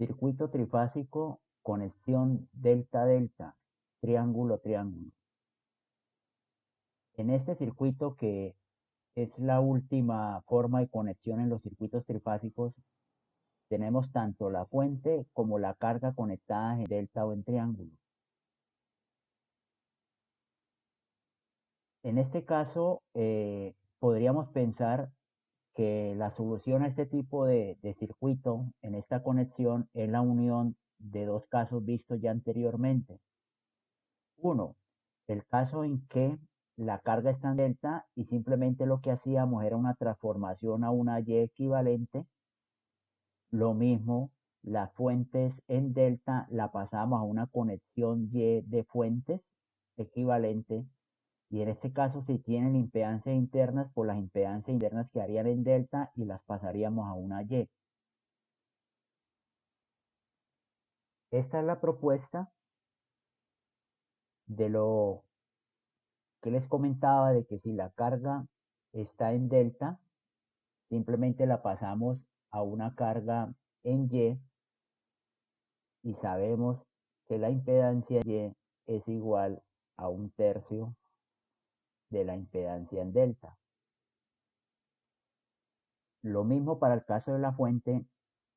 Circuito trifásico, conexión delta-delta, triángulo-triángulo. En este circuito, que es la última forma de conexión en los circuitos trifásicos, tenemos tanto la fuente como la carga conectadas en delta o en triángulo. En este caso, podríamos pensar que la solución a este tipo de circuito en esta conexión es la unión de dos casos vistos ya anteriormente. Uno, el caso en que la carga está en delta y simplemente lo que hacíamos era una transformación a una Y equivalente. Lo mismo, las fuentes en delta la pasamos a una conexión Y de fuentes equivalente. Y en este caso, si tienen impedancias internas, pues las impedancias internas quedarían en delta y las pasaríamos a una Y. Esta es la propuesta de lo que les comentaba, de que si la carga está en delta, simplemente la pasamos a una carga en Y sabemos que la impedancia Y es igual a 1/3 de la impedancia en delta. Lo mismo para el caso de la fuente.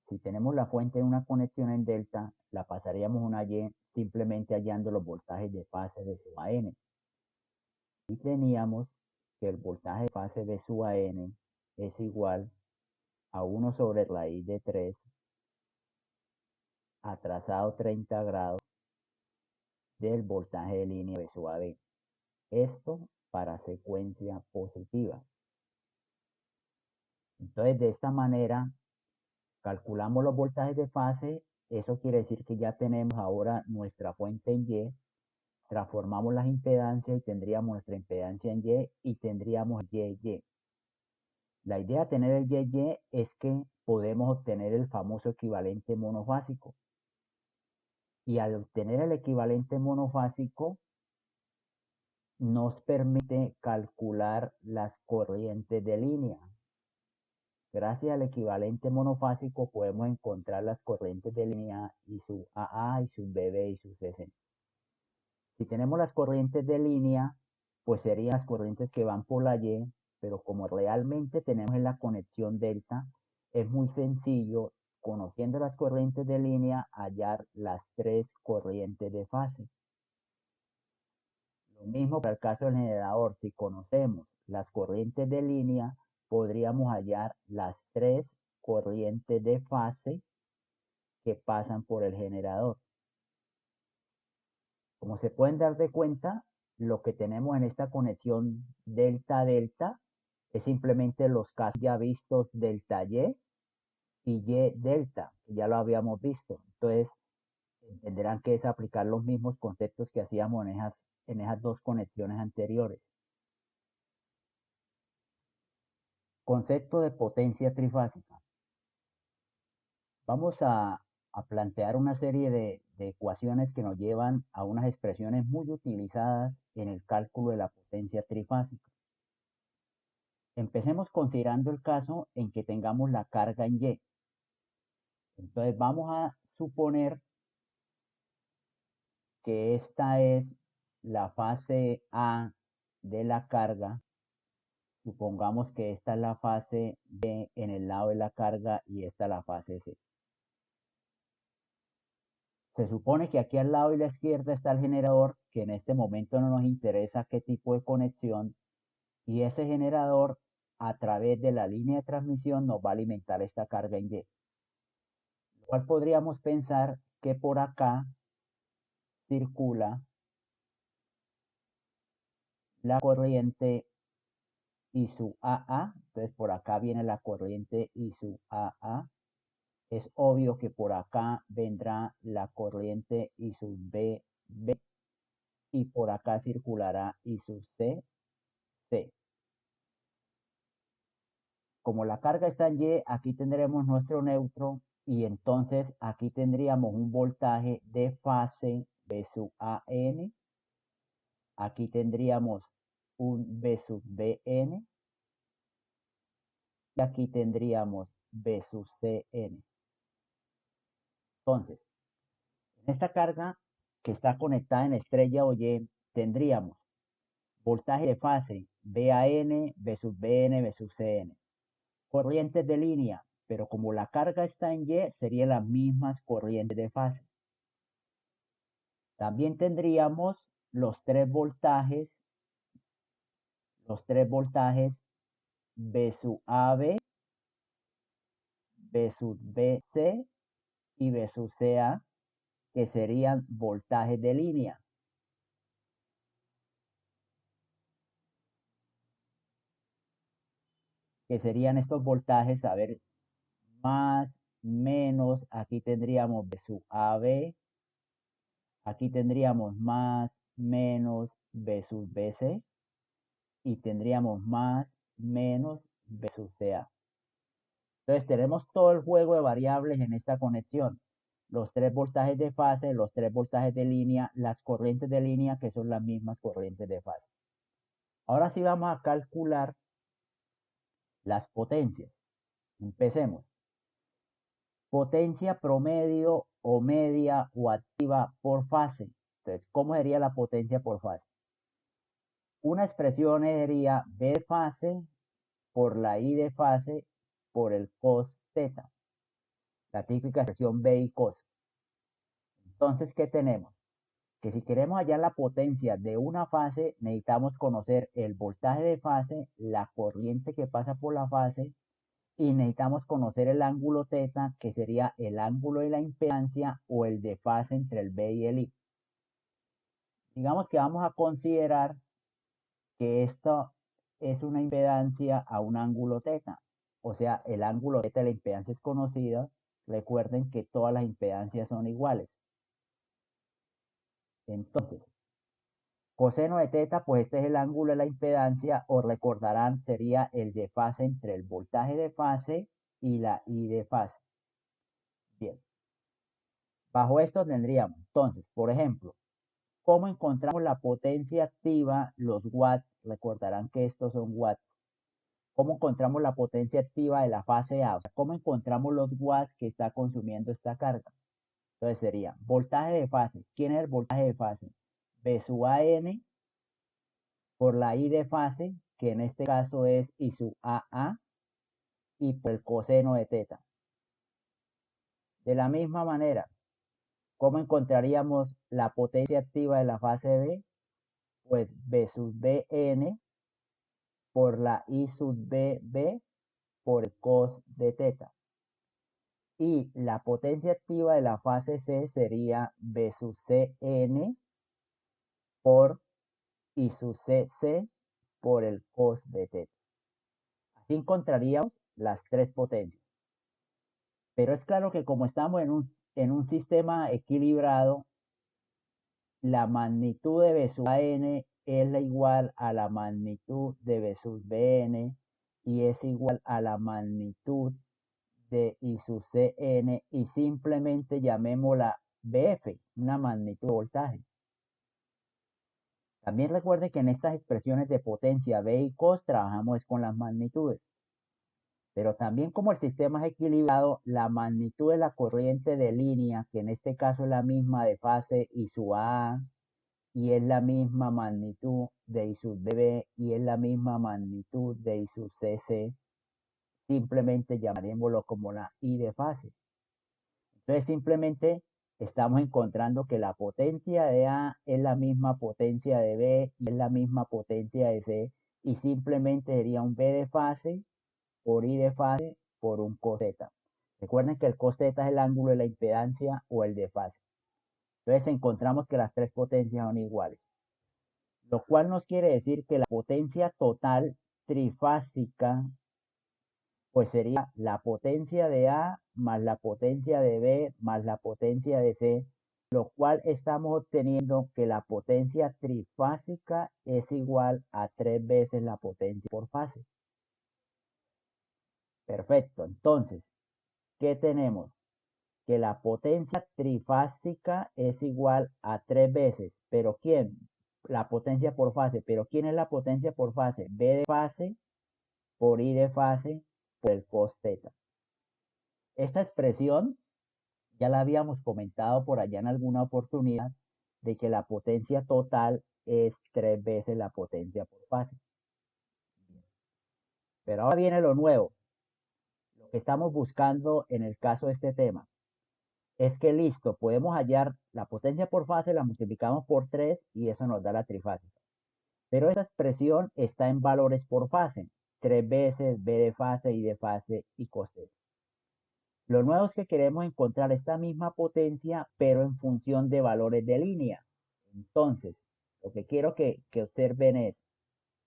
Si tenemos la fuente en una conexión en delta, la pasaríamos a una Y simplemente hallando los voltajes de fase de sub a n. Y teníamos que el voltaje de fase de sub a n es igual a 1 sobre raíz de 3 atrasado 30 grados del voltaje de línea de sub a b. Esto para secuencia positiva. Entonces, de esta manera, calculamos los voltajes de fase. Eso quiere decir que ya tenemos ahora nuestra fuente en Y. Transformamos las impedancias y tendríamos nuestra impedancia en Y y tendríamos YY. La idea de tener el YY es que podemos obtener el famoso equivalente monofásico. Y al obtener el equivalente monofásico, nos permite calcular las corrientes de línea. Gracias al equivalente monofásico podemos encontrar las corrientes de línea y su AA y su BB y su CC. Si tenemos las corrientes de línea, pues serían las corrientes que van por la Y, pero como realmente tenemos en la conexión delta, es muy sencillo, conociendo las corrientes de línea, hallar las tres corrientes de fase. Lo mismo para el caso del generador. Si conocemos las corrientes de línea, podríamos hallar las tres corrientes de fase que pasan por el generador. Como se pueden dar de cuenta, lo que tenemos en esta conexión delta-delta es simplemente los casos ya vistos delta Y y Y delta, que ya lo habíamos visto. Entonces, entenderán que es aplicar los mismos conceptos que hacíamos en esas dos conexiones anteriores. Concepto de potencia trifásica. Vamos a plantear una serie de ecuaciones que nos llevan a unas expresiones muy utilizadas en el cálculo de la potencia trifásica. Empecemos considerando el caso en que tengamos la carga en Y. Entonces vamos a suponer que esta es la fase A de la carga. Supongamos que esta es la fase B en el lado de la carga y esta la fase C. Se supone que aquí al lado de la izquierda está el generador, que en este momento no nos interesa qué tipo de conexión, y ese generador a través de la línea de transmisión nos va a alimentar esta carga en Y. Lo cual podríamos pensar que por acá circula la corriente I sub AA. Entonces por acá viene la corriente I sub AA. Es obvio que por acá vendrá la corriente I sub BB y por acá circulará I sub CC. Como la carga está en Y, aquí tendremos nuestro neutro y entonces aquí tendríamos un voltaje de fase B sub AN. Aquí tendríamos un B sub BN y aquí tendríamos B sub CN. Entonces, en esta carga que está conectada en estrella o Y, tendríamos voltaje de fase VAN, V sub BN, V sub CN. Corrientes de línea, pero como la carga está en Y, serían las mismas corrientes de fase. También tendríamos los tres voltajes V sub AB, V sub BC y V sub CA, que serían voltajes de línea. Que serían estos voltajes, a ver, más, menos, aquí tendríamos V sub AB, aquí tendríamos más, menos, V sub BC, y tendríamos más, menos, V sub CA. Entonces tenemos todo el juego de variables en esta conexión. Los tres voltajes de fase, los tres voltajes de línea, las corrientes de línea que son las mismas corrientes de fase. Ahora sí vamos a calcular las potencias. Empecemos. Potencia promedio o media o activa por fase. Entonces, ¿cómo sería la potencia por fase? Una expresión sería B de fase por la I de fase por el cos teta. La típica expresión B y cos. Entonces, ¿qué tenemos? Que si queremos hallar la potencia de una fase, necesitamos conocer el voltaje de fase, la corriente que pasa por la fase, y necesitamos conocer el ángulo teta, que sería el ángulo de la impedancia o el de fase entre el B y el I. Digamos que vamos a considerar que esto es una impedancia a un ángulo teta. O sea, el ángulo teta de la impedancia es conocida. Recuerden que todas las impedancias son iguales. Entonces, coseno de teta, pues este es el ángulo de la impedancia, o recordarán, sería el de fase entre el voltaje de fase y la I de fase. Bien. Bajo esto tendríamos, entonces, por ejemplo, ¿cómo encontramos la potencia activa, los watts? Recordarán que estos son watts. ¿Cómo encontramos la potencia activa de la fase A? O sea, ¿cómo encontramos los watts que está consumiendo esta carga? Entonces sería voltaje de fase. ¿Quién es el voltaje de fase? V sub AN por la I de fase, que en este caso es I sub AA, y por el coseno de teta. De la misma manera, ¿cómo encontraríamos la potencia activa de la fase B? Pues V sub BN por la I sub BB por el cos de teta. Y la potencia activa de la fase C sería V sub CN por I sub CC por el cos de teta. Así encontraríamos las tres potencias. Pero es claro que como estamos en un sistema equilibrado, la magnitud de V sub AN es la igual a la magnitud de V sub BN y es igual a la magnitud de I sub CN y simplemente llamémosla BF, una magnitud de voltaje. También recuerde que en estas expresiones de potencia B y cos trabajamos con las magnitudes. Pero también como el sistema es equilibrado, la magnitud de la corriente de línea, que en este caso es la misma de fase I sub A, y es la misma magnitud de I sub BB, y es la misma magnitud de I sub CC, simplemente llamaremoslo como la I de fase. Entonces simplemente estamos encontrando que la potencia de A es la misma potencia de B y es la misma potencia de C, y simplemente sería un B de fase por I de fase por un cos teta. Recuerden que el cos teta es el ángulo de la impedancia o el de fase. Entonces encontramos que las tres potencias son iguales. Lo cual nos quiere decir que la potencia total trifásica pues sería la potencia de A más la potencia de B más la potencia de C, lo cual estamos obteniendo que la potencia trifásica es igual a 3 veces la potencia por fase. Perfecto, entonces, ¿qué tenemos? Que la potencia trifásica es igual a 3 veces, pero ¿quién? La potencia por fase, pero ¿quién es la potencia por fase? B de fase por I de fase por el cos teta. Esta expresión Ya la habíamos comentado por allá en alguna oportunidad de que la potencia total es 3 veces la potencia por fase. Pero ahora viene lo nuevo, lo que estamos buscando en el caso de este tema. Es que listo, podemos hallar la potencia por fase, la multiplicamos por 3 y eso nos da la trifásica. Pero esa expresión está en valores por fase, 3 veces b de fase, y de fase y cos θ. Lo nuevo es que queremos encontrar esta misma potencia, pero en función de valores de línea. Entonces, lo que quiero que observen es,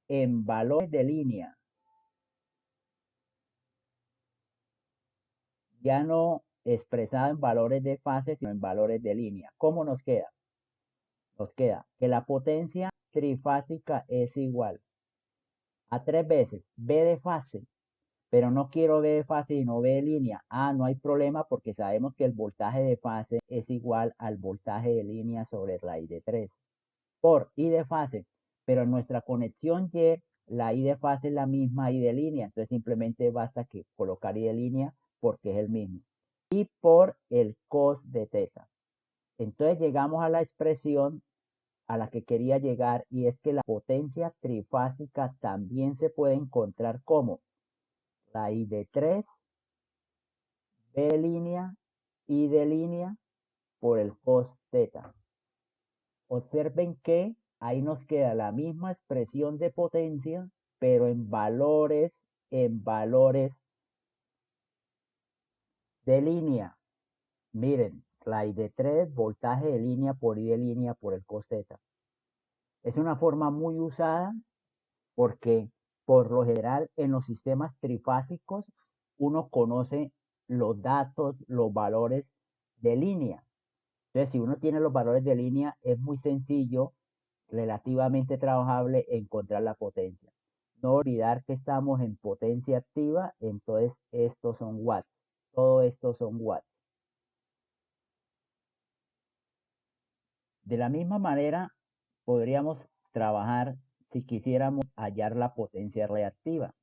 en valores de línea, ya no expresado en valores de fase, sino en valores de línea. ¿Cómo nos queda? Nos queda que la potencia trifásica es igual a 3 veces b de fase, pero no quiero b de fase sino b de línea. No hay problema porque sabemos que el voltaje de fase es igual al voltaje de línea sobre raíz de 3 por I de fase, pero en nuestra conexión Y, la I de fase es la misma I de línea, entonces simplemente basta que colocar I de línea porque es el mismo. Y por el cos de θ. Entonces llegamos a la expresión a la que quería llegar, y es que la potencia trifásica también se puede encontrar como la I de 3, B de línea, I de línea por el cos θ. Observen que ahí nos queda la misma expresión de potencia, pero en valores de línea. Miren, la I de 3, voltaje de línea por I de línea por el cos θ. Es una forma muy usada porque por lo general en los sistemas trifásicos uno conoce los datos, los valores de línea. Entonces, si uno tiene los valores de línea, es muy sencillo, relativamente trabajable, encontrar la potencia. No olvidar que estamos en potencia activa, entonces estos son watts. Todo esto son watts. De la misma manera, podríamos trabajar si quisiéramos hallar la potencia reactiva.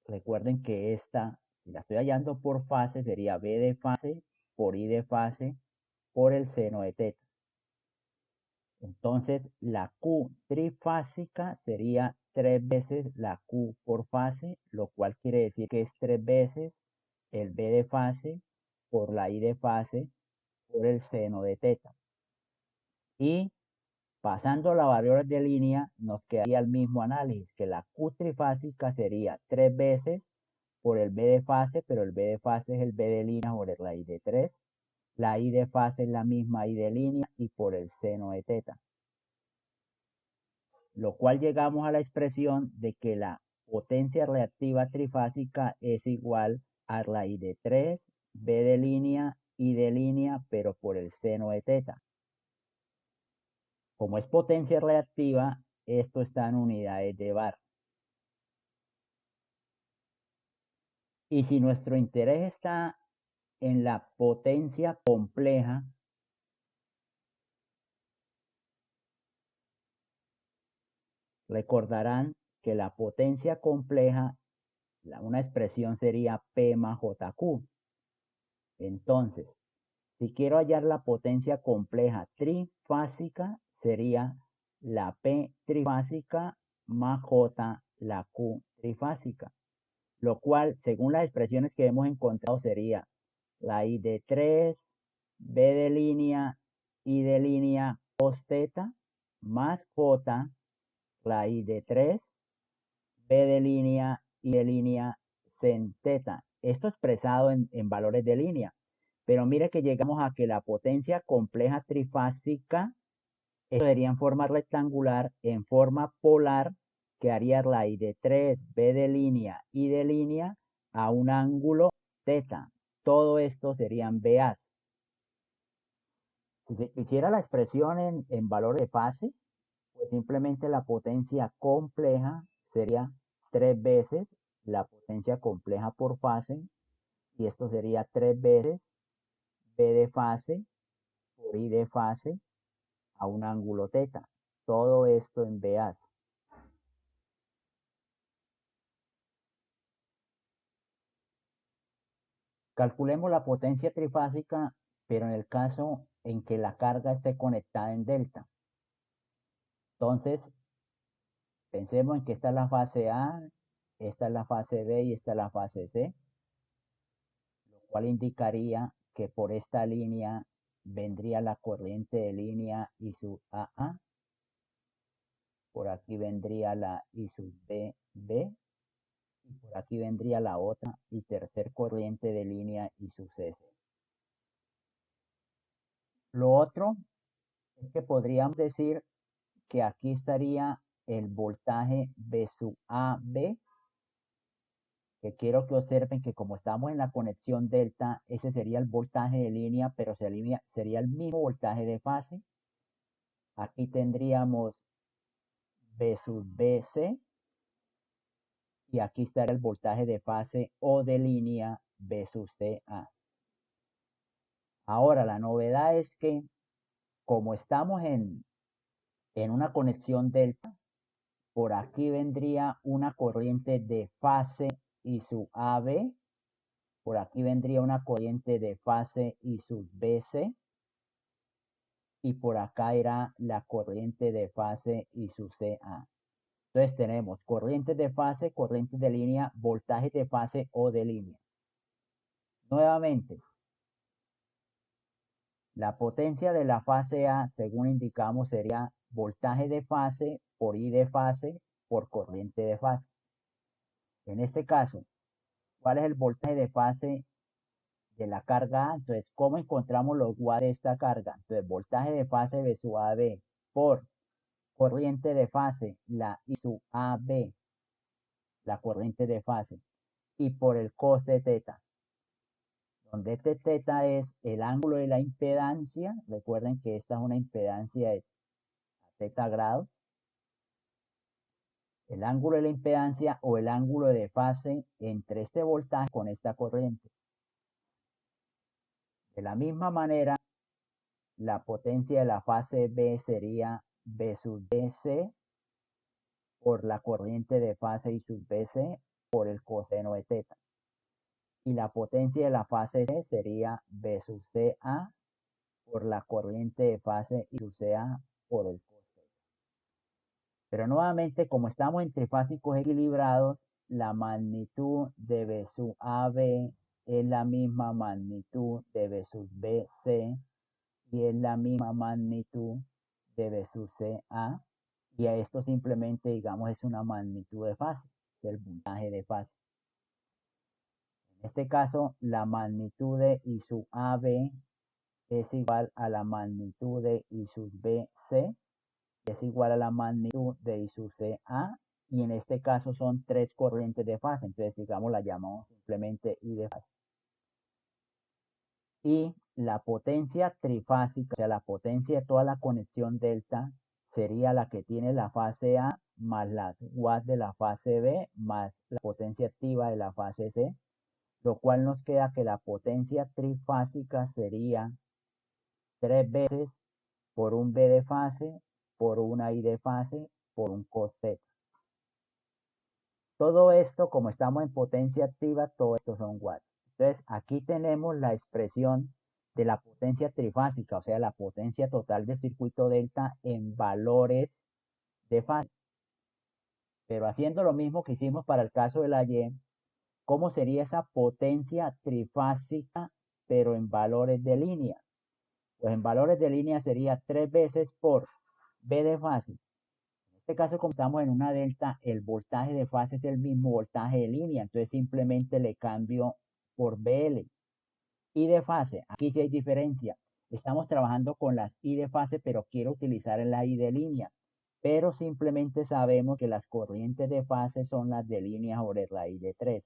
Recuerden que esta, si la estoy hallando por fase, sería B de fase por I de fase por el seno de θ. Entonces, la Q trifásica sería 3 veces la Q por fase, lo cual quiere decir que es 3 veces el B de fase por la I de fase por el seno de θ. Y pasando a la variable de línea, nos quedaría el mismo análisis, que la Q trifásica sería 3 veces por el B de fase, pero el B de fase es el B de línea sobre la I de 3. La I de fase es la misma I de línea y por el seno de θ. Lo cual llegamos a la expresión de que la potencia reactiva trifásica es igual a raíz de 3, B de línea, I de línea, pero por el seno de θ. Como es potencia reactiva, esto está en unidades de bar. Y si nuestro interés está en la potencia compleja, recordarán que la potencia compleja, una expresión sería P más JQ. Entonces, si quiero hallar la potencia compleja trifásica, sería la P trifásica más J, la Q trifásica. Lo cual, según las expresiones que hemos encontrado, sería la I de 3, B de línea, I de línea cos θ, más J, la I de 3, B de línea, I de línea, sen θ. Esto expresado en valores de línea. Pero mire que llegamos a que la potencia compleja trifásica, esto sería en forma rectangular, en forma polar, que haría raíz de 3, B de línea, I de línea, a un ángulo θ. Todo esto serían BA. Si se quisiera la expresión en valor de fase, pues simplemente la potencia compleja sería 3 veces la potencia compleja por fase, y esto sería 3 veces B de fase por I de fase a un ángulo θ. Todo esto en BA. Calculemos la potencia trifásica pero en el caso en que la carga esté conectada en delta. Entonces, pensemos en que esta es la fase A, esta es la fase B y esta es la fase C, lo cual indicaría que por esta línea vendría la corriente de línea I sub AA, por aquí vendría la I sub BB, y por aquí vendría la otra y tercer corriente de línea I sub CC. Lo otro es que podríamos decir que aquí estaría el voltaje B sub AB, que quiero que observen que como estamos en la conexión delta, ese sería el voltaje de línea, pero sería el mismo voltaje de fase. Aquí tendríamos B sub BC y aquí estaría el voltaje de fase o de línea B sub CA. Ahora, la novedad es que como estamos en una conexión delta, por aquí vendría una corriente de fase I sub AB, por aquí vendría una corriente de fase I sub BC, y por acá irá la corriente de fase I sub CA. Entonces tenemos corrientes de fase, corrientes de línea, voltaje de fase o de línea. Nuevamente, la potencia de la fase A, según indicamos, sería voltaje de fase por I de fase por corriente de fase. En este caso, ¿cuál es el voltaje de fase de la carga A? Entonces, ¿cómo encontramos los watts de esta carga? Entonces, voltaje de fase B sub AB por corriente de fase, la I sub AB, la corriente de fase, y por el cos de teta, donde este teta es el ángulo de la impedancia. Recuerden que esta es una impedancia de teta grados. El ángulo de la impedancia o el ángulo de fase entre este voltaje con esta corriente. De la misma manera, la potencia de la fase B sería B sub BC por la corriente de fase I sub BC por el coseno de teta. Y la potencia de la fase C sería B sub CA por la corriente de fase I sub CA por el cos teta. Pero nuevamente, como estamos en trifásicos equilibrados, la magnitud de B sub AB es la misma magnitud de B sub BC y es la misma magnitud de B sub CA, y a esto simplemente digamos es una magnitud de fase, el voltaje de fase. En este caso, la magnitud de I sub AB es igual a la magnitud de I sub BC, es igual a la magnitud de I sub CA, y en este caso son tres corrientes de fase, entonces digamos la llamamos simplemente I de fase. Y la potencia trifásica, o sea, la potencia de toda la conexión delta, sería la que tiene la fase A más las watts de la fase B más la potencia activa de la fase C, lo cual nos queda que la potencia trifásica sería 3 veces por un B de fase, por una I de fase, por un cos θ. Todo esto, como estamos en potencia activa, todo esto son watts. Entonces, aquí tenemos la expresión de la potencia trifásica, o sea, la potencia total del circuito delta en valores de fase. Pero haciendo lo mismo que hicimos para el caso de la Y, ¿cómo sería esa potencia trifásica, pero en valores de línea? Pues en valores de línea sería 3 veces por B de fase. En este caso, como estamos en una delta, el voltaje de fase es el mismo voltaje de línea, entonces simplemente le cambio por BL. I de fase, aquí sí hay diferencia. Estamos trabajando con las I de fase, pero quiero utilizar la I de línea. Pero simplemente sabemos que las corrientes de fase son las de línea sobre raíz de 3.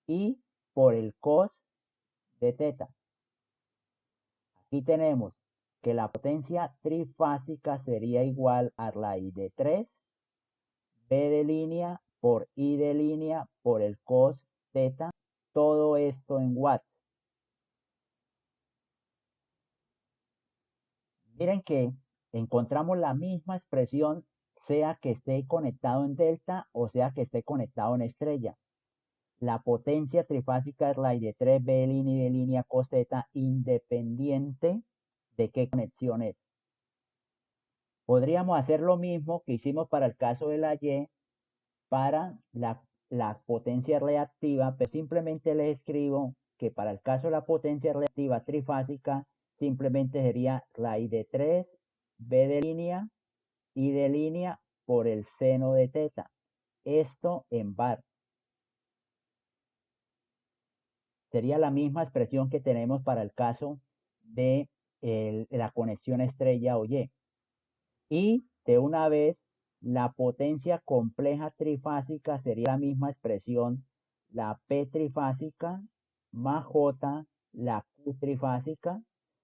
Y por el cos de teta. Aquí tenemos que la potencia trifásica sería igual a raíz de 3, B de línea por I de línea por el cos teta, todo esto en watts. Miren que encontramos la misma expresión, sea que esté conectado en delta o sea que esté conectado en estrella. La potencia trifásica es raíz de 3 B de línea y de línea cos θ independiente de qué conexión es. Podríamos hacer lo mismo que hicimos para el caso de la Y para la potencia reactiva, pero simplemente les escribo que para el caso de la potencia reactiva trifásica simplemente sería raíz de 3 B de línea y de línea por el seno de θ. Esto en bar. Sería la misma expresión que tenemos para el caso de la conexión estrella o Y. Y de una vez, la potencia compleja trifásica sería la misma expresión, la P trifásica más J, la Q trifásica,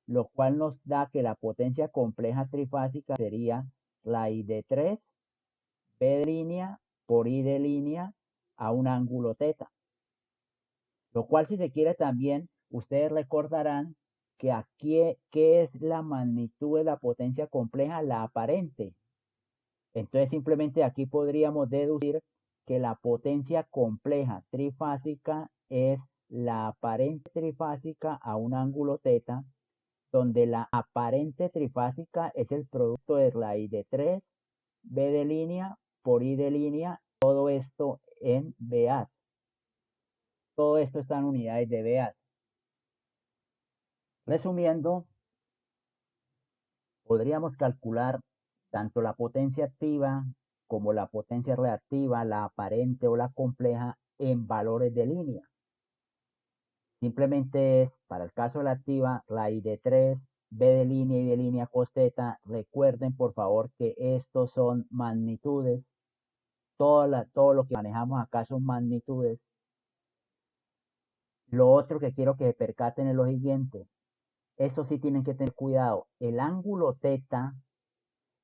lo cual nos da que la potencia compleja trifásica sería raíz de 3 B de línea por I de línea a un ángulo θ. Lo cual, si se quiere también, ustedes recordarán que aquí, ¿qué es la magnitud de la potencia compleja? La aparente. Entonces, simplemente aquí podríamos deducir que la potencia compleja trifásica es la aparente trifásica a un ángulo θ, donde la aparente trifásica es el producto de raíz de 3 B de línea por I de línea, todo esto en BA. Todo esto está en unidades de BA. Resumiendo, podríamos calcular tanto la potencia activa como la potencia reactiva, la aparente o la compleja, en valores de línea. Simplemente es, para el caso de la activa, raíz de 3, B de línea y de línea cos θ. Recuerden, por favor, que estos son magnitudes. Todo lo que manejamos acá son magnitudes. Lo otro que quiero que se percaten es lo siguiente. Esto sí tienen que tener cuidado. El ángulo θ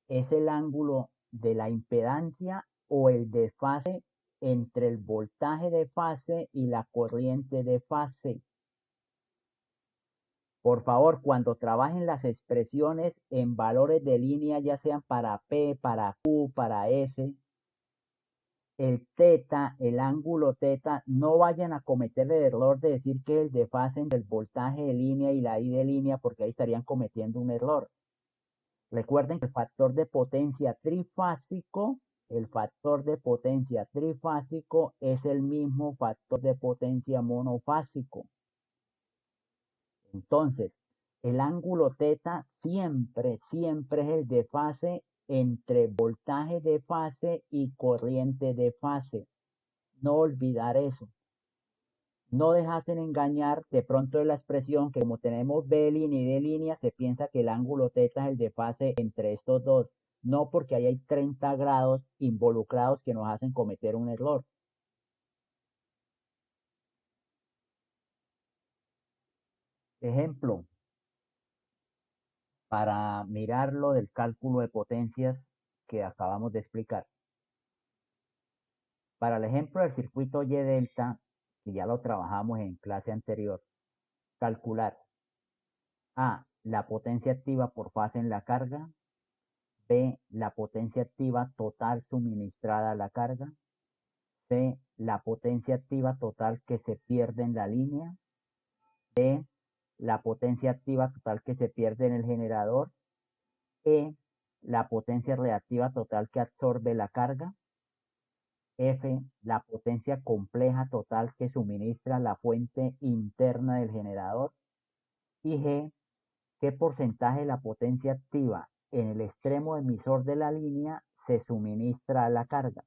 es el ángulo de la impedancia o el desfase entre el voltaje de fase y la corriente de fase. Por favor, cuando trabajen las expresiones en valores de línea, ya sean para P, para Q, para S, el θ, el ángulo θ, no vayan a cometer el error de decir que el desfase entre el voltaje de línea y la I de línea, porque ahí estarían cometiendo un error. Recuerden que el factor de potencia trifásico es el mismo factor de potencia monofásico. Entonces, el ángulo θ siempre es el desfase entre voltaje de fase y corriente de fase. No olvidar eso. No dejasen engañar de pronto de la expresión que como tenemos B línea y D línea, se piensa que el ángulo θ es el desfase entre estos dos. No, porque ahí hay 30 grados involucrados que nos hacen cometer un error. Ejemplo, para mirar lo del cálculo de potencias que acabamos de explicar. Para el ejemplo del circuito Y delta, que ya lo trabajamos en clase anterior, calcular A, la potencia activa por fase en la carga, B, la potencia activa total suministrada a la carga, C, la potencia activa total que se pierde en la línea, D, la potencia activa total que se pierde en el generador, E, la potencia reactiva total que absorbe la carga, F, la potencia compleja total que suministra la fuente interna del generador, y G, qué porcentaje de la potencia activa en el extremo emisor de la línea se suministra a la carga.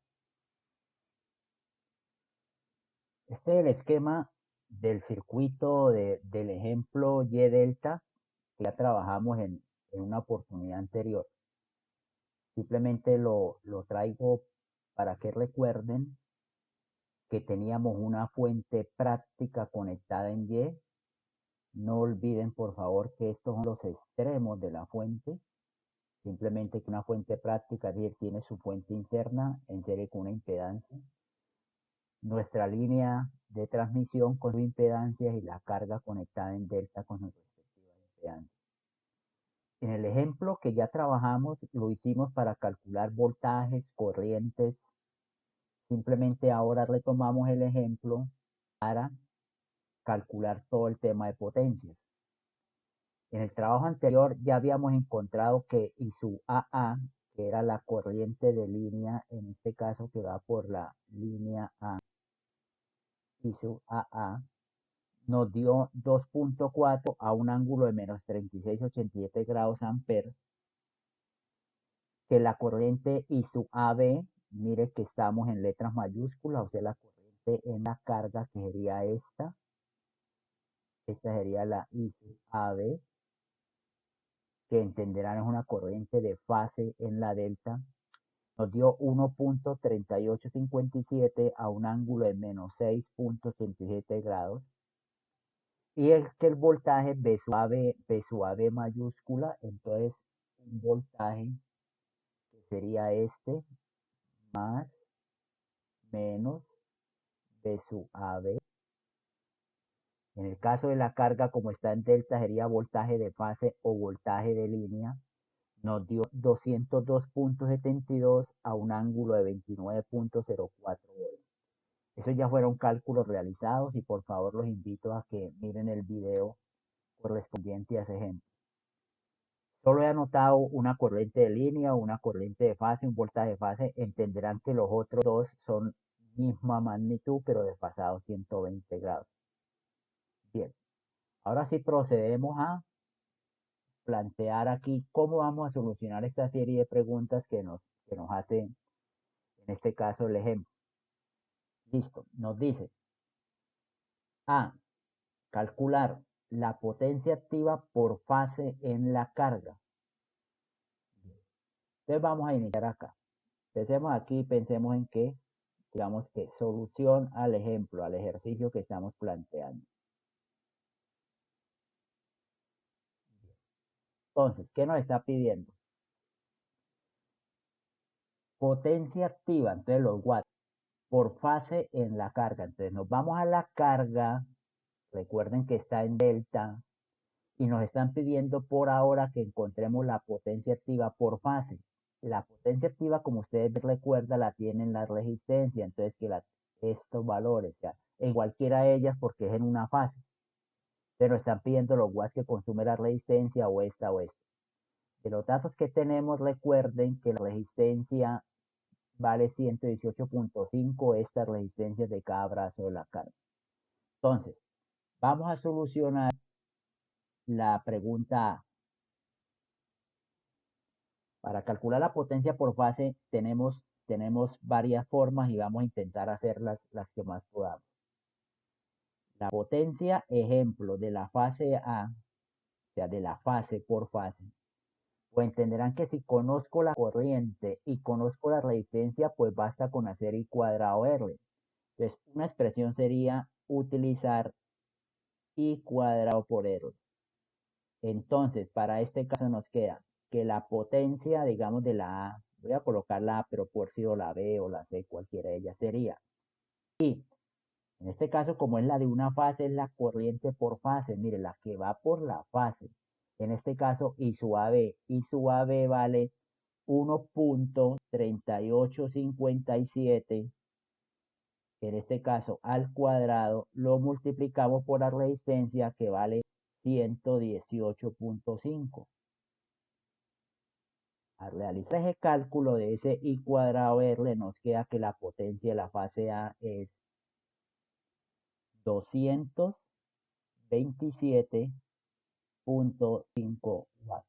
Este es el esquema del circuito del ejemplo Y delta que ya trabajamos en una oportunidad anterior. Simplemente lo traigo para que recuerden que teníamos una fuente práctica conectada en Y. No olviden, por favor, que estos son los extremos de la fuente. Simplemente que una fuente práctica, es decir, tiene su fuente interna en serie con una impedancia. Nuestra línea de transmisión con su impedancia y la carga conectada en delta con su respectiva impedancia. En el ejemplo que ya trabajamos, lo hicimos para calcular voltajes, corrientes. Simplemente ahora retomamos el ejemplo para calcular todo el tema de potencias. En el trabajo anterior ya habíamos encontrado que I sub AA, que era la corriente de línea, en este caso que va por la línea A, I sub AA, nos dio 2.4 a un ángulo de menos 36,87 grados amperes, que la corriente I sub AB, mire que estamos en letras mayúsculas, o sea, la corriente en la carga, que sería esta sería la I sub AB, que entenderán es una corriente de fase en la delta, nos dio 1.3857 a un ángulo de menos 6,87 grados. Y es que el voltaje B sub AB mayúscula, entonces un voltaje que sería este, más, menos B sub AB. En el caso de la carga, como está en delta, sería voltaje de fase o voltaje de línea. Nos dio 202.72 a un ángulo de 29,04 volts. Esos ya fueron cálculos realizados y por favor los invito a que miren el video correspondiente a ese ejemplo. Solo he anotado una corriente de línea, una corriente de fase, un voltaje de fase. Entenderán que los otros dos son misma magnitud, pero desfasados 120 grados. Bien, ahora sí procedemos a plantear aquí cómo vamos a solucionar esta serie de preguntas que nos hace, en este caso, el ejemplo. Listo, nos dice A, calcular la potencia activa por fase en la carga. Entonces vamos a iniciar acá. Empecemos aquí, pensemos en que, digamos que solución al ejemplo, al ejercicio que estamos planteando. Entonces, ¿qué nos está pidiendo? Potencia activa, entonces los watts, por fase en la carga. Entonces nos vamos a la carga, recuerden que está en delta, y nos están pidiendo por ahora que encontremos la potencia activa por fase. La potencia activa, como ustedes recuerdan, la tienen la resistencia, entonces que estos valores, o sea, en cualquiera de ellas porque es en una fase. Pero están pidiendo los watts que consume la resistencia o esta o esta. De los datos que tenemos, recuerden que la resistencia vale 118.5 estas resistencias de cada brazo de la carga. Entonces, vamos a solucionar la pregunta A. Para calcular la potencia por fase tenemos varias formas y vamos a intentar hacerlas las que más podamos. La potencia, ejemplo, de la fase A, o sea, de la fase por fase, pues entenderán que si conozco la corriente y conozco la resistencia, pues basta con hacer I cuadrado R. Entonces, una expresión sería utilizar I cuadrado por R. Entonces, para este caso nos queda que la potencia, digamos, de la A, voy a colocar la A, pero por si o la B o la C, cualquiera de ellas sería. Y en este caso, como es la de una fase, es la corriente por fase. Mire, la que va por la fase. En este caso, I sub AB. I sub AB vale 1.3857. En este caso, al cuadrado, lo multiplicamos por la resistencia que vale 118.5. Al realizar ese cálculo de ese I cuadrado R, nos queda que la potencia de la fase A es 227.5 watts.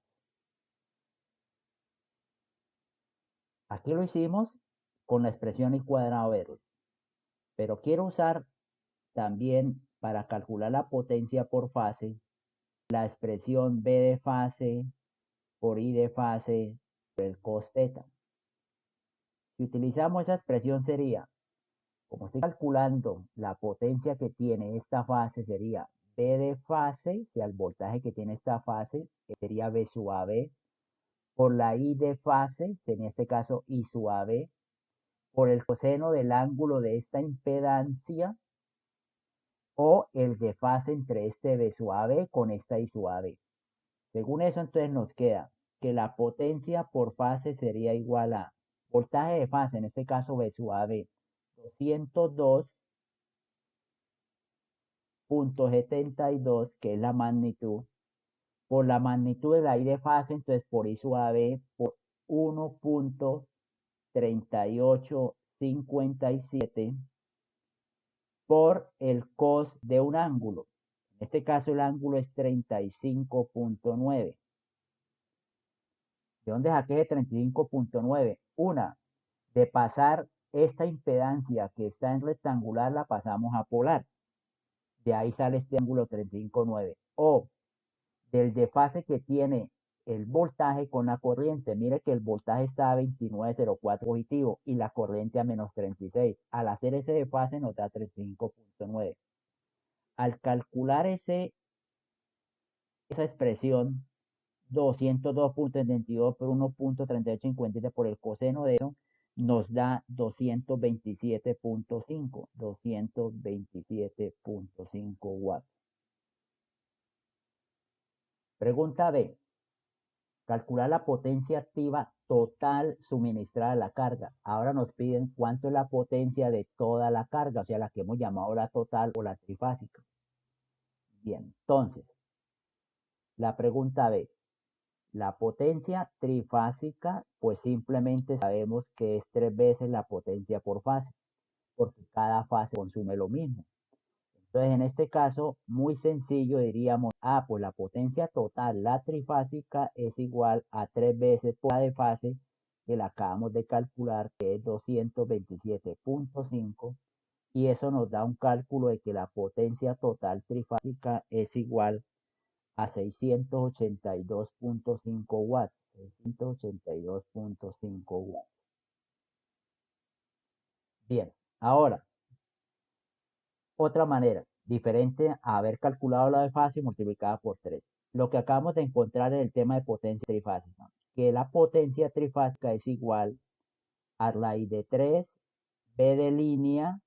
Aquí lo hicimos con la expresión I cuadrado R, pero quiero usar también para calcular la potencia por fase la expresión B de fase por I de fase por el cos θ. Si utilizamos esa expresión sería, como estoy calculando la potencia que tiene esta fase, sería B de fase, o sea, el voltaje que tiene esta fase, que sería B sub AB, por la I de fase, en este caso I sub AB, por el coseno del ángulo de esta impedancia, o el de fase entre este B sub AB con esta I sub AB. Según eso, entonces nos queda que la potencia por fase sería igual a voltaje de fase, en este caso B sub AB, 202 1.72, que es la magnitud, por la magnitud de la I de fase, entonces por I sub AB por 1.3857 por el cos de un ángulo. En este caso el ángulo es 35.9. ¿De dónde saqué de 35.9? Una, de pasar esta impedancia que está en rectangular, la pasamos a polar. De ahí sale este ángulo 35.9. O del desfase que tiene el voltaje con la corriente. Mire que el voltaje está a 29.04 positivo y la corriente a menos 36. Al hacer ese desfase nos da 35.9. Al calcular esa expresión, 202.72 por 1.3857 por el coseno de eso, nos da 227.5 watts. Pregunta B. Calcular la potencia activa total suministrada a la carga. Ahora nos piden cuánto es la potencia de toda la carga, o sea, la que hemos llamado la total o la trifásica. Bien, entonces, la pregunta B. La potencia trifásica, pues simplemente sabemos que es 3 veces la potencia por fase, porque cada fase consume lo mismo. Entonces, en este caso, muy sencillo, diríamos, pues la potencia total, la trifásica, es igual a 3 veces por la de fase, que la acabamos de calcular, que es 227.5, y eso nos da un cálculo de que la potencia total trifásica es igual a 682.5 watts. 682.5 watts. Bien, ahora, otra manera, diferente a haber calculado la de fase multiplicada por 3. Lo que acabamos de encontrar en el tema de potencia trifásica, que la potencia trifásica es igual a raíz de 3 B de línea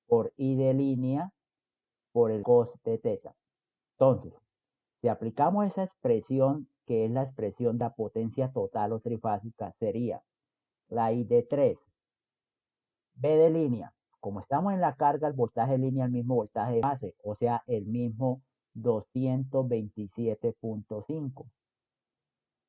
por I de línea por el cos de teta. Entonces, si aplicamos esa expresión, que es la expresión de la potencia total o trifásica, sería raíz de 3 B de línea. Como estamos en la carga, el voltaje de línea es el mismo voltaje de fase, o sea, el mismo 227.5.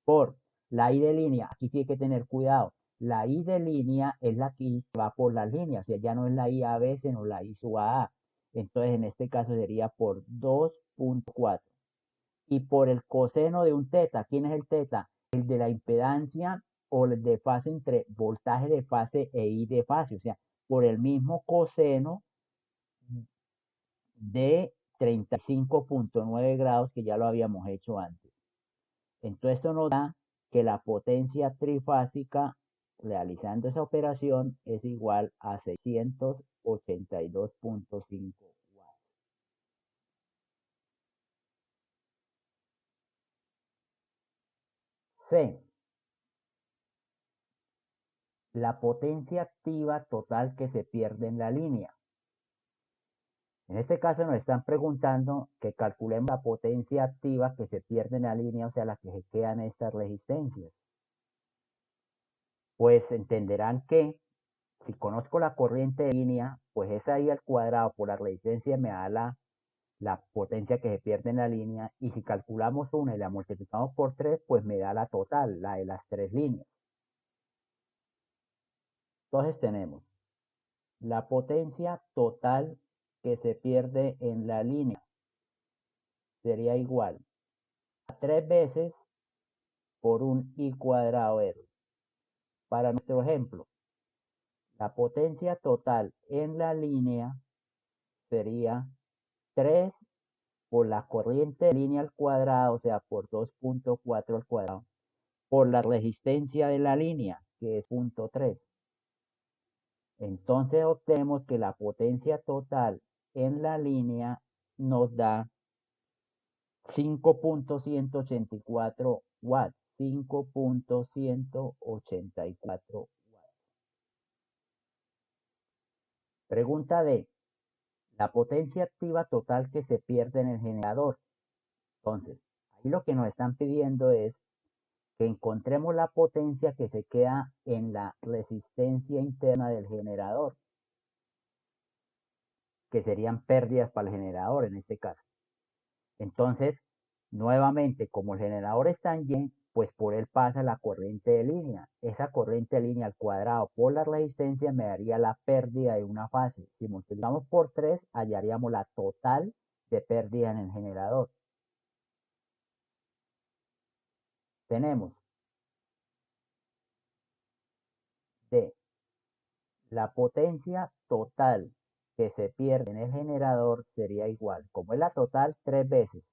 Por la I de línea, aquí sí hay que tener cuidado. La I de línea es la que va por las líneas, o sea, ya no es la I AB, sino la I sub A. Entonces, en este caso sería por 2.4. Y por el coseno de un teta, ¿quién es el teta? El de la impedancia o el de fase entre voltaje de fase e I de fase, o sea, por el mismo coseno de 35.9 grados que ya lo habíamos hecho antes. Entonces esto nos da que la potencia trifásica realizando esa operación es igual a 682.5 watts. C. La potencia activa total que se pierde en la línea. En este caso nos están preguntando que calculemos la potencia activa que se pierde en la línea, o sea, la que se queda en estas resistencias. Pues entenderán que si conozco la corriente de línea, pues esa I al cuadrado por la resistencia me da la potencia que se pierde en la línea, y si calculamos una y la multiplicamos por 3, pues me da la total, la de las 3 líneas. Entonces tenemos la potencia total que se pierde en la línea sería igual a 3 veces por un I cuadrado R. Para nuestro ejemplo, la potencia total en la línea sería 3 por la corriente de línea al cuadrado, o sea, por 2.4 al cuadrado, por la resistencia de la línea, que es 0.3. Entonces obtenemos que la potencia total en la línea nos da 5.184 watts. 5.184 watts. Pregunta D. La potencia activa total que se pierde en el generador. Entonces, ahí lo que nos están pidiendo es que encontremos la potencia que se queda en la resistencia interna del generador. que serían pérdidas para el generador en este caso. Entonces, nuevamente, como el generador está en Y, pues por él pasa la corriente de línea. Esa corriente de línea al cuadrado por la resistencia me daría la pérdida de una fase. Si multiplicamos por 3, hallaríamos la total de pérdida en el generador. Tenemos de la potencia total que se pierde en el generador sería igual, como es la total, 3 veces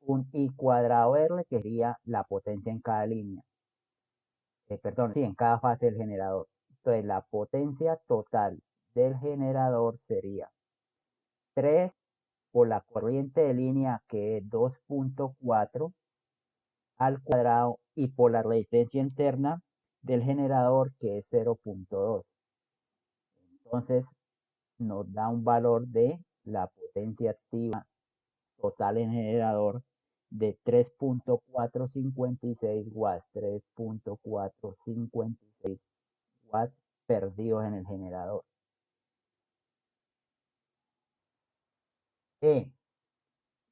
un I cuadrado R, que sería la potencia en cada línea. Perdón, sí, en cada fase del generador. Entonces, la potencia total del generador sería 3 por la corriente de línea, que es 2.4 al cuadrado, y por la resistencia interna del generador, que es 0.2. Entonces, nos da un valor de la potencia activa total en generador de 3.456 watts, 3.456 watts perdidos en el generador. E,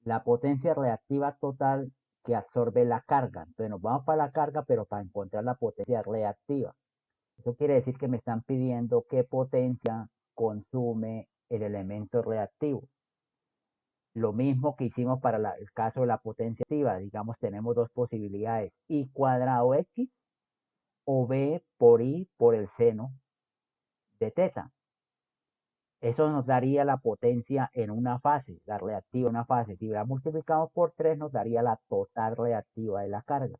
la potencia reactiva total que absorbe la carga. Entonces nos vamos para la carga, pero para encontrar la potencia reactiva. Eso quiere decir que me están pidiendo qué potencia consume el elemento reactivo. Lo mismo que hicimos para el caso de la potencia activa. Digamos, tenemos dos posibilidades: I cuadrado X o B por I por el seno de teta. Eso nos daría la potencia en una fase, la reactiva en una fase. Si la multiplicamos por 3, nos daría la total reactiva de la carga.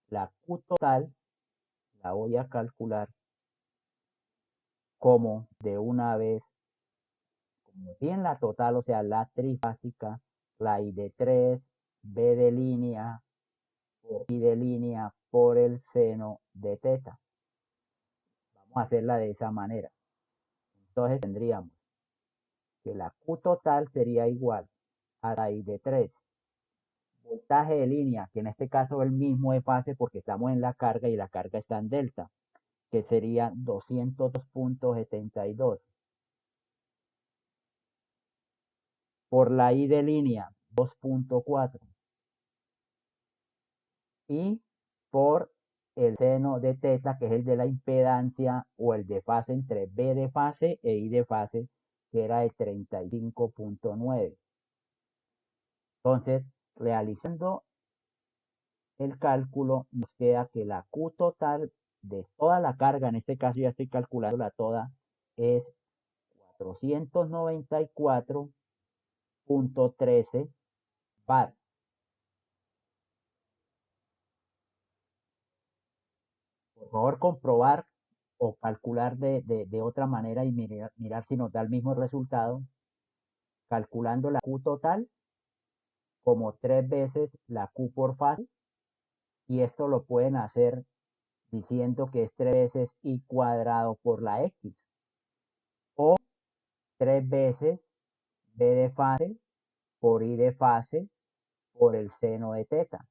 La Q total la voy a calcular como de una vez, como bien la total, o sea, la trifásica, la I de 3, B de línea, I de línea por el seno de teta. Vamos a hacerla de esa manera. Entonces tendríamos que la Q total sería igual a la I de 3. Voltaje de línea, que en este caso es el mismo de fase porque estamos en la carga y la carga está en delta, que sería 202.72. Por la I de línea, 2.4. Y por el seno de teta, que es el de la impedancia o el de fase entre B de fase e I de fase, que era de 35.9. Entonces, realizando el cálculo, nos queda que la Q total de toda la carga, en este caso ya estoy calculando la toda, es 494.13 bar. Por favor, comprobar o calcular de otra manera y mirar si nos da el mismo resultado, calculando la Q total como 3 veces la Q por fase, y esto lo pueden hacer diciendo que es 3 veces I cuadrado por la X, o 3 veces B de fase por I de fase por el seno de teta.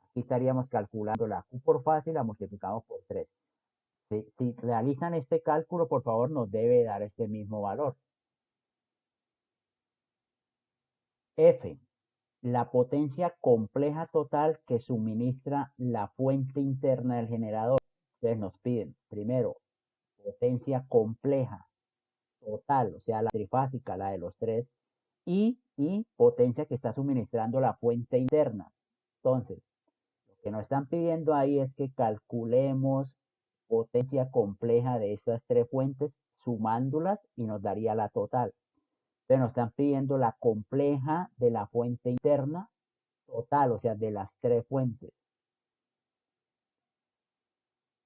Aquí estaríamos calculando la Q por fase y la multiplicamos por 3. Si realizan este cálculo, por favor, nos debe dar este mismo valor. F, la potencia compleja total que suministra la fuente interna del generador. Entonces nos piden, primero, potencia compleja total, o sea, la trifásica, la de los tres, y potencia que está suministrando la fuente interna. Entonces, lo que nos están pidiendo ahí es que calculemos potencia compleja de estas tres fuentes, sumándolas, y nos daría la total. Entonces nos están pidiendo la compleja de la fuente interna total, o sea, de las tres fuentes.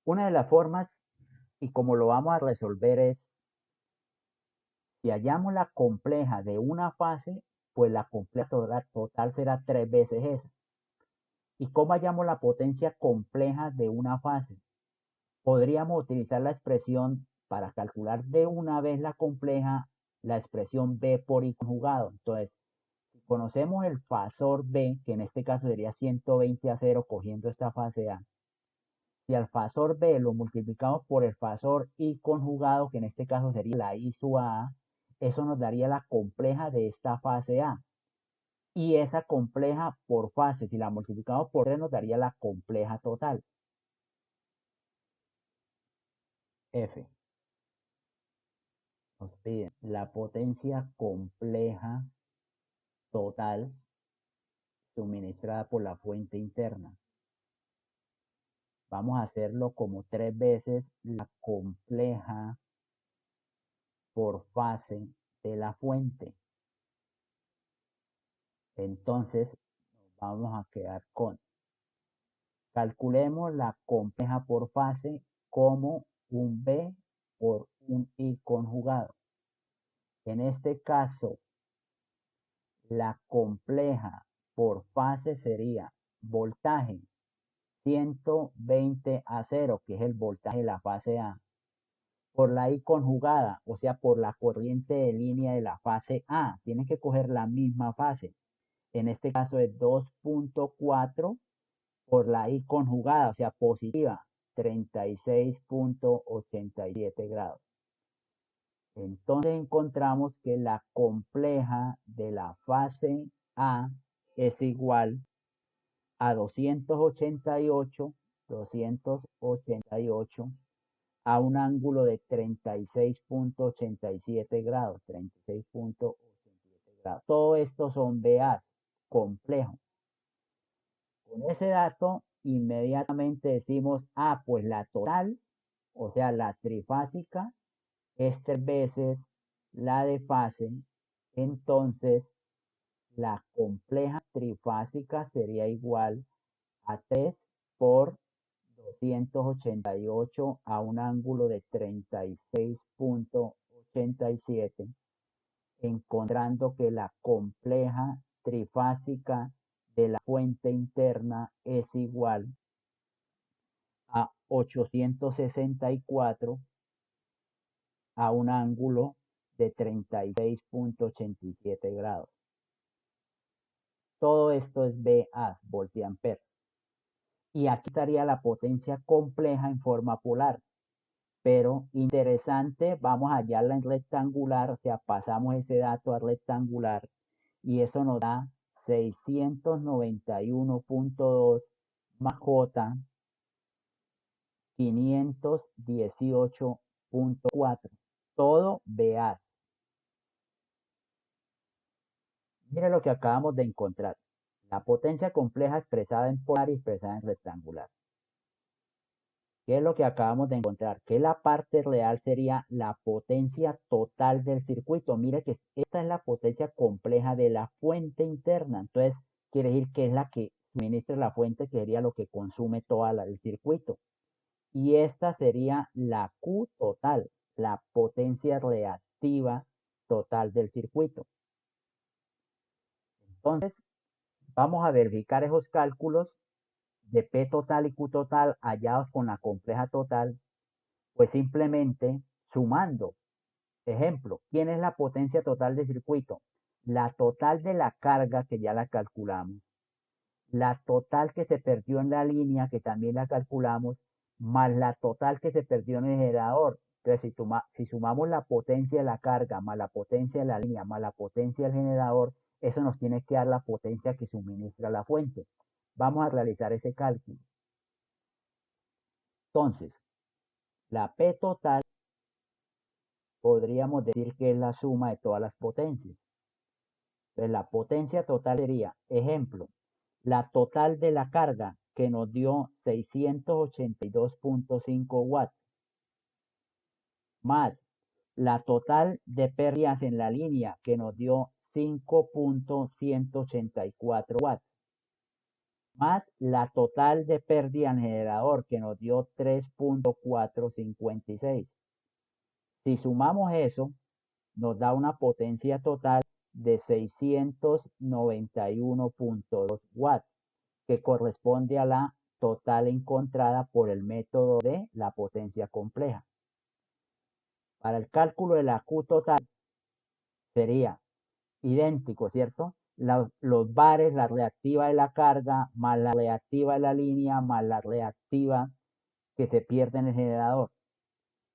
Una de las formas, y como lo vamos a resolver, es, si hallamos la compleja de una fase, pues la compleja total será 3 veces esa. ¿Y cómo hallamos la potencia compleja de una fase? Podríamos utilizar la expresión para calcular de una vez la compleja, la expresión B por I conjugado. Entonces, si conocemos el fasor B, que en este caso sería 120 a 0 cogiendo esta fase A, Si al fasor B lo multiplicamos por el fasor I conjugado, que en este caso sería la I sub A, eso nos daría la compleja de esta fase A. Y esa compleja por fase, si la multiplicamos por 3, nos daría la compleja total. F. Nos piden la potencia compleja total suministrada por la fuente interna. Vamos a hacerlo como 3 veces la compleja por fase de la fuente. Entonces, vamos a quedar con, calculemos la compleja por fase como un B por un I conjugado. En este caso, la compleja por fase sería voltaje 120 a 0, que es el voltaje de la fase A, por la I conjugada, o sea, por la corriente de línea de la fase A. Tienes que coger la misma fase. En este caso es 2.4 por la I conjugada, o sea, positiva, 36.87 grados. Entonces encontramos que la compleja de la fase A es igual a 288 a un ángulo de 36.87 grados, 36.87 grados. Todo esto son BA complejos. Con ese dato, inmediatamente decimos, pues la total, o sea, la trifásica, es 3 veces la de fase. Entonces, la compleja trifásica sería igual a 3 por 288 a un ángulo de 36.87, encontrando que la compleja trifásica de la fuente interna es igual a 864 a un ángulo de 36.87 grados. Todo esto es VA, voltiampere. Y aquí estaría la potencia compleja en forma polar. Pero interesante, vamos a hallarla en rectangular, o sea, pasamos ese dato a rectangular y eso nos da 691.2 más J 518.4. Todo VA. Mire lo que acabamos de encontrar. La potencia compleja expresada en polar y expresada en rectangular. ¿Qué es lo que acabamos de encontrar? Que la parte real sería la potencia total del circuito. Mire que esta es la potencia compleja de la fuente interna. Entonces, quiere decir que es la que suministra la fuente, que sería lo que consume todo el circuito. Y esta sería la Q total, la potencia reactiva total del circuito. Entonces, vamos a verificar esos cálculos de P total y Q total hallados con la compleja total, pues simplemente sumando. Ejemplo, ¿quién es la potencia total del circuito? La total de la carga, que ya la calculamos, la total que se perdió en la línea, que también la calculamos, más la total que se perdió en el generador. Entonces, si sumamos la potencia de la carga, más la potencia de la línea, más la potencia del generador, eso nos tiene que dar la potencia que suministra la fuente. Vamos a realizar ese cálculo. Entonces, la P total podríamos decir que es la suma de todas las potencias. Entonces, la potencia total sería, ejemplo, la total de la carga que nos dio 682.5 watts, más la total de pérdidas en la línea que nos dio 5.184 watts, más la total de pérdida en generador que nos dio 3.456. Si sumamos eso, nos da una potencia total de 691.2 watts, que corresponde a la total encontrada por el método de la potencia compleja. Para el cálculo de la Q total sería idéntico, ¿cierto? Los bares, la reactiva de la carga, más la reactiva de la línea, más la reactiva que se pierde en el generador.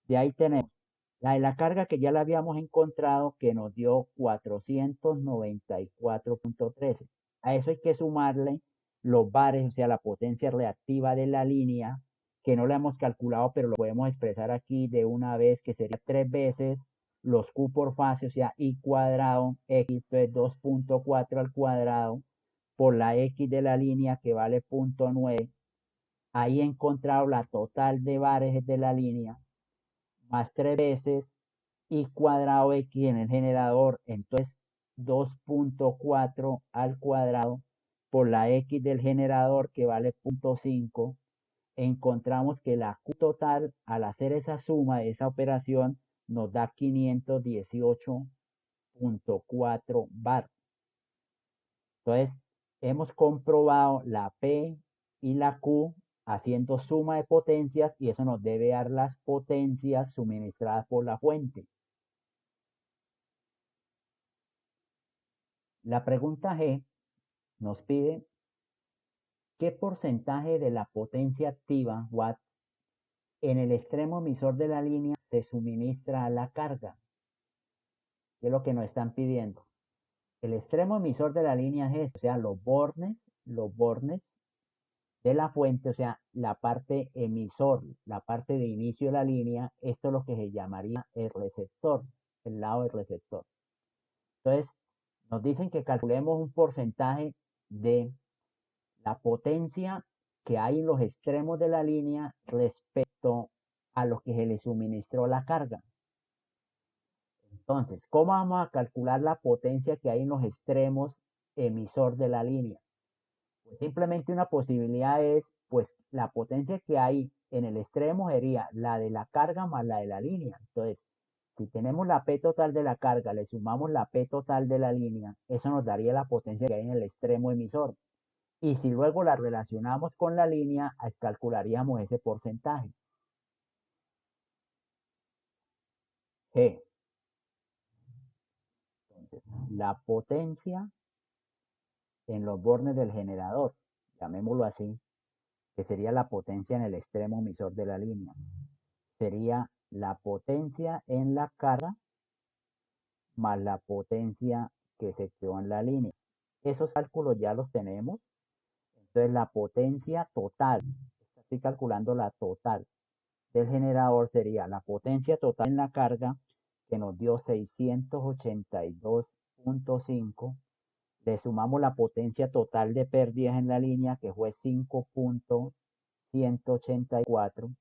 De ahí tenemos la de la carga que ya la habíamos encontrado que nos dio 494.13. A eso hay que sumarle los bares, o sea, la potencia reactiva de la línea, que no la hemos calculado, pero lo podemos expresar aquí de una vez, que sería 3 veces los Q por fase, o sea, I cuadrado, X, entonces 2.4 al cuadrado, por la X de la línea que vale 0.9. Ahí he encontrado la total de bares de la línea, más 3 veces I cuadrado X en el generador, entonces 2.4 al cuadrado por la X del generador que vale 0.5, encontramos que la Q total al hacer esa suma de esa operación nos da 518.4 bar. Entonces hemos comprobado la P y la Q haciendo suma de potencias y eso nos debe dar las potencias suministradas por la fuente. La pregunta G nos pide qué porcentaje de la potencia activa, watts, en el extremo emisor de la línea se suministra a la carga. ¿Qué es lo que nos están pidiendo? El extremo emisor de la línea es esto, o sea, los bornes de la fuente, o sea, la parte emisor, la parte de inicio de la línea, esto es lo que se llamaría el receptor, el lado del receptor. Entonces, nos dicen que calculemos un porcentaje de la potencia que hay en los extremos de la línea respecto a lo que se le suministró la carga. Entonces, ¿cómo vamos a calcular la potencia que hay en los extremos emisor de la línea? Pues simplemente una posibilidad es, pues la potencia que hay en el extremo sería la de la carga más la de la línea. Entonces, si tenemos la P total de la carga, le sumamos la P total de la línea, eso nos daría la potencia que hay en el extremo emisor. Y si luego la relacionamos con la línea, calcularíamos ese porcentaje. G. Entonces, la potencia en los bornes del generador, llamémoslo así, que sería la potencia en el extremo emisor de la línea, sería la potencia en la carga más la potencia que se creó en la línea. Esos cálculos ya los tenemos. Entonces la potencia total, estoy calculando la total del generador, sería la potencia total en la carga que nos dio 682.5. Le sumamos la potencia total de pérdidas en la línea que fue 5.184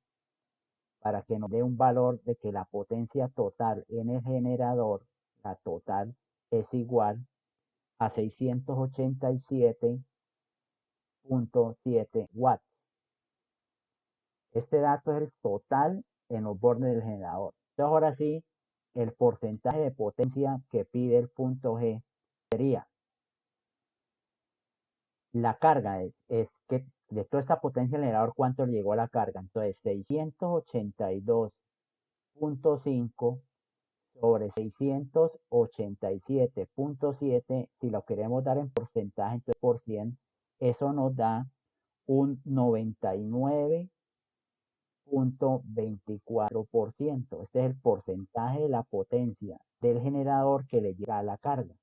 para que nos dé un valor de que la potencia total en el generador, la total, es igual a 687.7 watts. Este dato es el total en los bornes del generador. Entonces ahora sí, el porcentaje de potencia que pide el punto G sería la carga, es que de toda esta potencia del generador, ¿cuánto le llegó a la carga? Entonces 682.5 sobre 687.7, si lo queremos dar en porcentaje, entonces por 100, eso nos da un 99.24%. Este es el porcentaje de la potencia del generador que le llega a la carga.